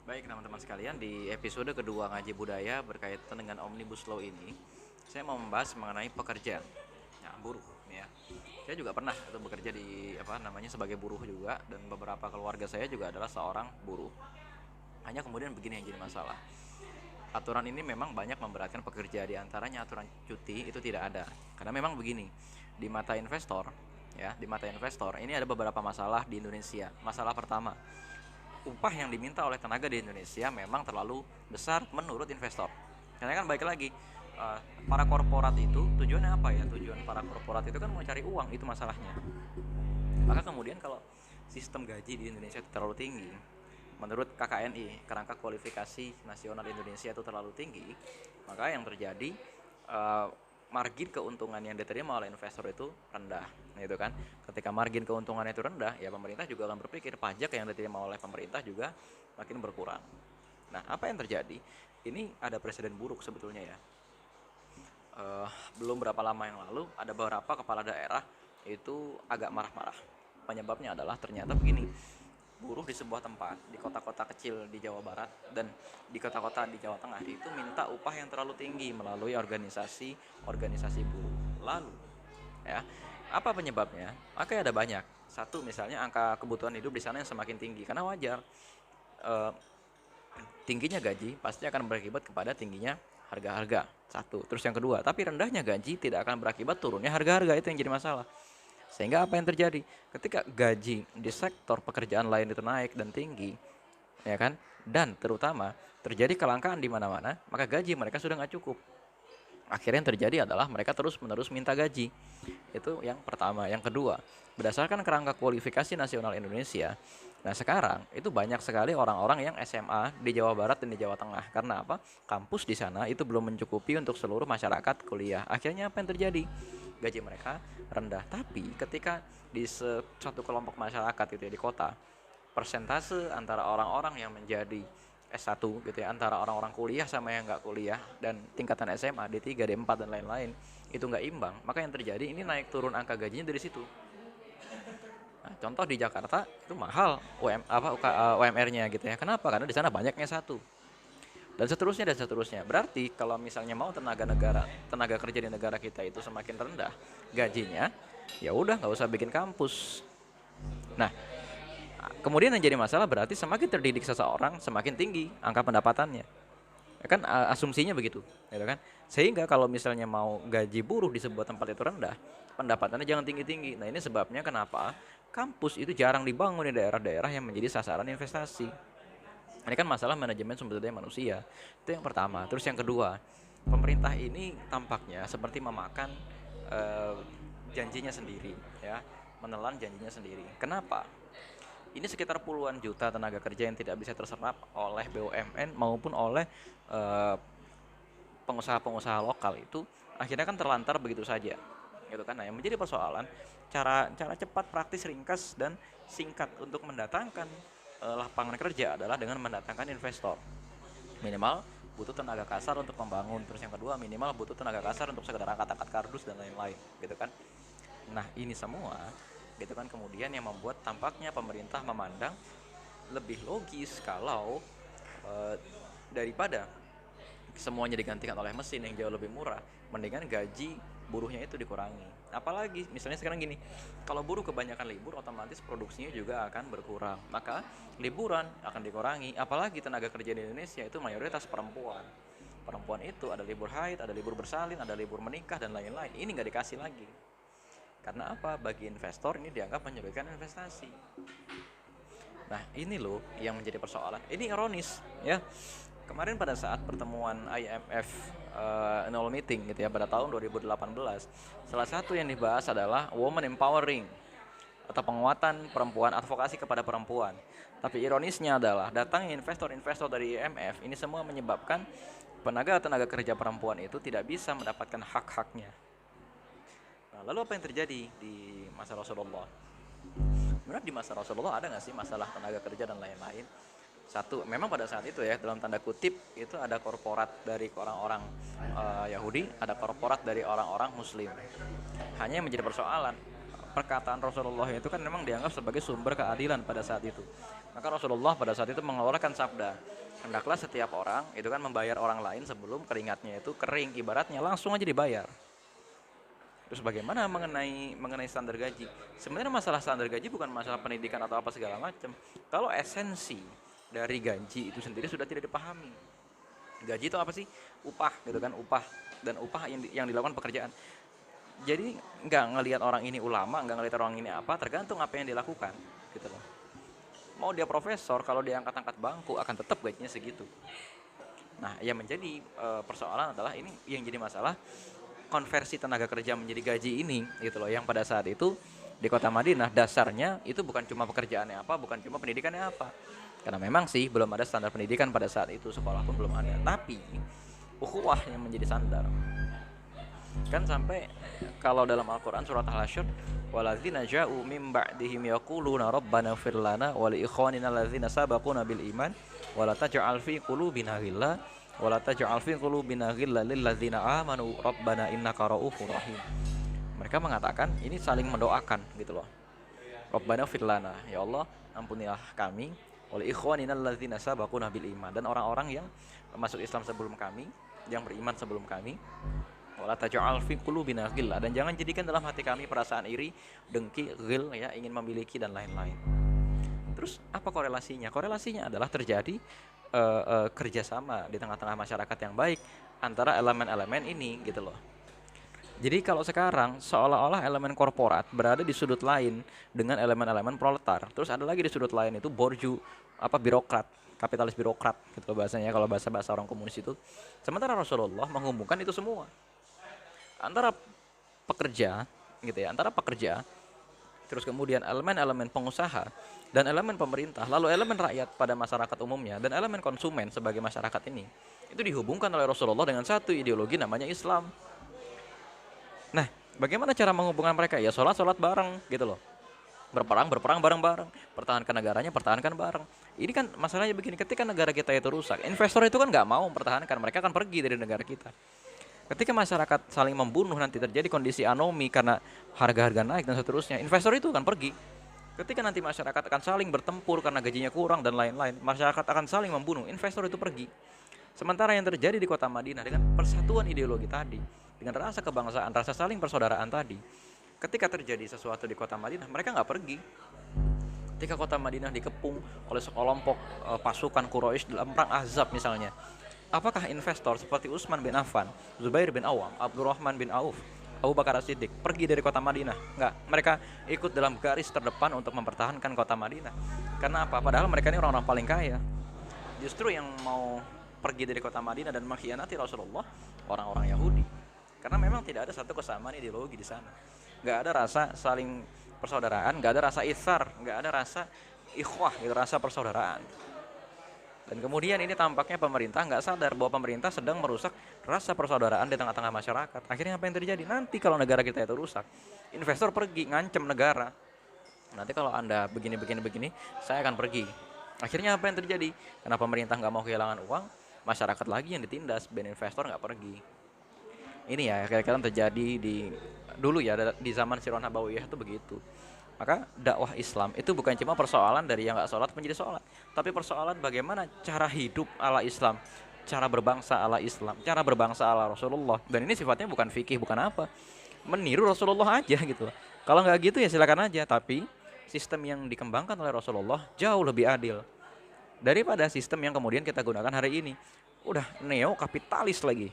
Baik teman-teman sekalian, di episode kedua Ngaji Budaya berkaitan dengan Omnibus Law ini, saya mau membahas mengenai pekerja, ya, buruh, ya. Saya juga pernah itu bekerja di sebagai buruh juga, dan beberapa keluarga saya juga adalah seorang buruh. Hanya kemudian begini yang jadi masalah. Aturan ini memang banyak memberatkan pekerja, di antaranya aturan cuti itu tidak ada. Karena memang begini, di mata investor, di mata investor ini ada beberapa masalah di Indonesia. Masalah pertama, upah yang diminta oleh tenaga di Indonesia memang terlalu besar menurut investor. Karena kan baik lagi, para korporat itu tujuannya apa ya? Tujuan para korporat itu kan mau cari uang, itu masalahnya. Maka kemudian kalau sistem gaji di Indonesia itu terlalu tinggi, menurut KKNI, Kerangka Kualifikasi Nasional Indonesia, itu terlalu tinggi, maka yang terjadi, eh, margin keuntungan yang diterima oleh investor itu rendah, gitu kan. Ketika margin keuntungan itu rendah, ya pemerintah juga akan berpikir pajak yang diterima oleh pemerintah juga makin berkurang. Nah, apa yang terjadi? Ini ada presiden buruk sebetulnya ya. Eh, Belum berapa lama yang lalu ada beberapa kepala daerah itu agak marah-marah. Penyebabnya adalah ternyata begini, buruh di sebuah tempat di kota-kota kecil di Jawa Barat dan di kota-kota di Jawa Tengah itu minta upah yang terlalu tinggi melalui organisasi buruh. Lalu, ya, apa penyebabnya? Maka ada banyak. Satu, misalnya angka kebutuhan hidup di sana yang semakin tinggi, karena wajar. Eh, Tingginya gaji pasti akan berakibat kepada tingginya harga-harga. Satu. Terus yang kedua, tapi rendahnya gaji tidak akan berakibat turunnya harga-harga, itu yang jadi masalah. Sehingga apa yang terjadi? Ketika gaji di sektor pekerjaan lain itu naik dan tinggi, ya kan? Dan terutama terjadi kelangkaan di mana-mana, maka gaji mereka sudah nggak cukup. Akhirnya yang terjadi adalah mereka terus-menerus minta gaji. Itu yang pertama. Yang kedua, berdasarkan Kerangka Kualifikasi Nasional Indonesia, nah sekarang itu banyak sekali orang-orang yang SMA di Jawa Barat dan di Jawa Tengah. Karena apa? Kampus di sana itu belum mencukupi untuk seluruh masyarakat kuliah. Akhirnya apa yang terjadi? Gaji mereka rendah. Tapi ketika di suatu kelompok masyarakat itu ya, di kota, persentase antara orang-orang yang menjadi S1 gitu ya, antara orang-orang kuliah sama yang nggak kuliah, dan tingkatan SMA D3 D4 dan lain-lain itu nggak imbang, maka yang terjadi ini naik turun angka gajinya dari situ. Nah, contoh di Jakarta itu mahal UMR-nya gitu ya. Kenapa? Karena di sana banyaknya satu. Dan seterusnya. Berarti kalau misalnya mau tenaga kerja di negara kita itu semakin rendah gajinya, ya udah nggak usah bikin kampus. Nah, kemudian yang jadi masalah berarti semakin terdidik seseorang, semakin tinggi angka pendapatannya. Ya kan, asumsinya begitu, gitu kan? Sehingga kalau misalnya mau gaji buruh di sebuah tempat itu rendah, pendapatannya jangan tinggi-tinggi. Nah, ini sebabnya kenapa kampus itu jarang dibangun di daerah-daerah yang menjadi sasaran investasi. Ini kan masalah manajemen sumber daya manusia. Itu yang pertama. Terus yang kedua, pemerintah ini tampaknya seperti memakan, eh, janjinya sendiri, ya, menelan janjinya sendiri. Kenapa? Ini sekitar puluhan juta tenaga kerja yang tidak bisa terserap oleh BUMN maupun oleh, eh, pengusaha-pengusaha lokal itu akhirnya kan terlantar begitu saja, gitu kan. Nah, yang menjadi persoalan, cara cara cepat, praktis, ringkas, dan singkat untuk mendatangkan, lapangan kerja adalah dengan mendatangkan investor. Minimal butuh tenaga kasar untuk membangun. Terus yang kedua, minimal butuh tenaga kasar untuk sekedar angkat-angkat kardus dan lain-lain, gitu kan. Nah, ini semua, gitu kan, kemudian yang membuat tampaknya pemerintah memandang lebih logis kalau, eh, daripada semuanya digantikan oleh mesin yang jauh lebih murah, mendingan gaji buruhnya itu dikurangi. Apalagi misalnya sekarang gini, kalau buruh kebanyakan libur, otomatis produksinya juga akan berkurang, maka liburan akan dikurangi. Apalagi tenaga kerja di Indonesia itu mayoritas perempuan. Perempuan itu ada libur haid, ada libur bersalin, ada libur menikah, dan lain-lain. Ini nggak dikasih lagi. Karena apa? Bagi investor ini dianggap menyulitkan investasi. Nah, ini loh yang menjadi persoalan. Ini ironis, ya. Kemarin pada saat pertemuan IMF, annual meeting gitu ya, pada tahun 2018, salah satu yang dibahas adalah woman empowering atau penguatan perempuan, advokasi kepada perempuan. Tapi ironisnya adalah datangnya investor-investor dari IMF ini semua menyebabkan tenaga kerja perempuan itu tidak bisa mendapatkan hak-haknya. Nah, lalu apa yang terjadi di masa Rasulullah? Sebenarnya di masa Rasulullah ada nggak sih masalah tenaga kerja dan lain-lain? Satu, memang pada saat itu ya, dalam tanda kutip itu ada korporat dari orang-orang, Yahudi, ada korporat dari orang-orang Muslim. Hanya yang menjadi persoalan, perkataan Rasulullah itu kan memang dianggap sebagai sumber keadilan pada saat itu. Maka Rasulullah pada saat itu mengeluarkan sabda, hendaklah setiap orang itu kan membayar orang lain sebelum keringatnya itu kering, ibaratnya langsung aja dibayar. Terus bagaimana mengenai standar gaji? Sebenarnya masalah standar gaji bukan masalah pendidikan atau apa segala macam. Kalau esensi dari gaji itu sendiri sudah tidak dipahami. Gaji itu apa sih? Upah gitu kan, upah, dan upah yang dilakukan pekerjaan. Jadi nggak ngelihat orang ini ulama, nggak ngelihat orang ini apa, tergantung apa yang dilakukan gitu loh. Mau dia profesor, kalau dia angkat-angkat bangku akan tetap gajinya segitu. Nah, yang menjadi persoalan adalah ini yang jadi masalah, konversi tenaga kerja menjadi gaji ini gitu loh, yang pada saat itu di kota Madinah dasarnya itu bukan cuma pekerjaannya apa, bukan cuma pendidikannya apa. Karena memang sih belum ada standar pendidikan pada saat itu, sekolah pun belum ada, tapi ukhuwah yang menjadi standar. Kan sampai kalau dalam Al-Qur'an surat Al-Hasyr, waladzina ja'u mim ba'dihim yaquluna rabbana ighfir lana wa li ikhwanina alladzina sabaquna bil iman wa la taj'al fi qulubina ghillan wa la taj'al fi qulubina ghillan lil ladzina amanu rabbana innaka ra'ufur rahim. Mereka mengatakan ini saling mendoakan gitu loh. Rabbana ighfir lana, ya Allah ampunilah kami, wa li ikhwanina alladzina sabaquna bil iman, dan orang-orang yang masuk Islam sebelum kami, yang beriman sebelum kami. Wala taj'al fi qulubina ghillah, dan jangan jadikan dalam hati kami perasaan iri, dengki, ghil ya, ingin memiliki dan lain-lain. Terus apa korelasinya? Korelasinya adalah terjadi kerjasama di tengah-tengah masyarakat yang baik antara elemen-elemen ini gitu loh. Jadi kalau sekarang seolah-olah elemen korporat berada di sudut lain dengan elemen-elemen proletar, terus ada lagi di sudut lain itu borju, birokrat, kapitalis birokrat gitu bahasanya kalau bahasa orang komunis itu. Sementara Rasulullah menghubungkan itu semua. Antara pekerja gitu ya, antara pekerja, terus kemudian elemen-elemen pengusaha dan elemen pemerintah, lalu elemen rakyat pada masyarakat umumnya, dan elemen konsumen sebagai masyarakat ini, itu dihubungkan oleh Rasulullah dengan satu ideologi namanya Islam. Nah, bagaimana cara menghubungkan mereka? Ya sholat bareng gitu loh, berperang bareng-bareng, pertahankan negaranya pertahankan bareng. Ini kan masalahnya begini, ketika negara kita itu rusak, investor itu kan nggak mau mempertahankan, mereka akan pergi dari negara kita. Ketika masyarakat saling membunuh, nanti terjadi kondisi anomi karena harga-harga naik dan seterusnya, investor itu akan pergi. Ketika nanti masyarakat akan saling bertempur karena gajinya kurang dan lain-lain, masyarakat akan saling membunuh, investor itu pergi. Sementara yang terjadi di kota Madinah dengan persatuan ideologi tadi, dengan rasa kebangsaan, rasa saling persaudaraan tadi, ketika terjadi sesuatu di kota Madinah, mereka nggak pergi. Ketika kota Madinah dikepung oleh sekelompok pasukan Quraisy dalam perang Ahzab misalnya, apakah investor seperti Utsman bin Affan, Zubair bin Awam, Abdurrahman bin Auf, Abu Bakar As-Siddiq pergi dari kota Madinah? Enggak, mereka ikut dalam garis terdepan untuk mempertahankan kota Madinah. Karena apa? Padahal mereka ini orang-orang paling kaya. Justru yang mau pergi dari kota Madinah dan mengkhianati Rasulullah, orang-orang Yahudi. Karena memang tidak ada satu kesamaan ideologi di sana. Enggak ada rasa saling persaudaraan, enggak ada rasa itsar, enggak ada rasa ikhwah, gitu, rasa persaudaraan. Dan kemudian ini tampaknya pemerintah nggak sadar bahwa pemerintah sedang merusak rasa persaudaraan di tengah-tengah masyarakat. Akhirnya apa yang terjadi? Nanti kalau negara kita itu rusak, investor pergi ngancem negara. Nanti kalau Anda begini, saya akan pergi. Akhirnya apa yang terjadi? Karena pemerintah nggak mau kehilangan uang, masyarakat lagi yang ditindas, dan investor nggak pergi. Ini ya kira-kira terjadi dulu ya, di zaman Sirah Nabawiyah itu begitu. Maka dakwah Islam itu bukan cuma persoalan dari yang nggak sholat menjadi sholat, tapi persoalan bagaimana cara hidup ala Islam, cara berbangsa ala Islam, cara berbangsa ala Rasulullah. Dan ini sifatnya bukan fikih, bukan apa, meniru Rasulullah aja gitu. Kalau nggak gitu ya silakan aja, tapi sistem yang dikembangkan oleh Rasulullah jauh lebih adil daripada sistem yang kemudian kita gunakan hari ini. Udah neo kapitalis lagi.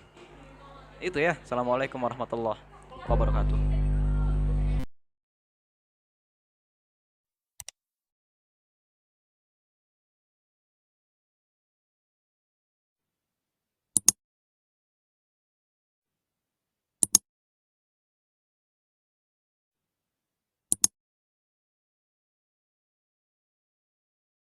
Itu ya. Assalamualaikum warahmatullahi wabarakatuh.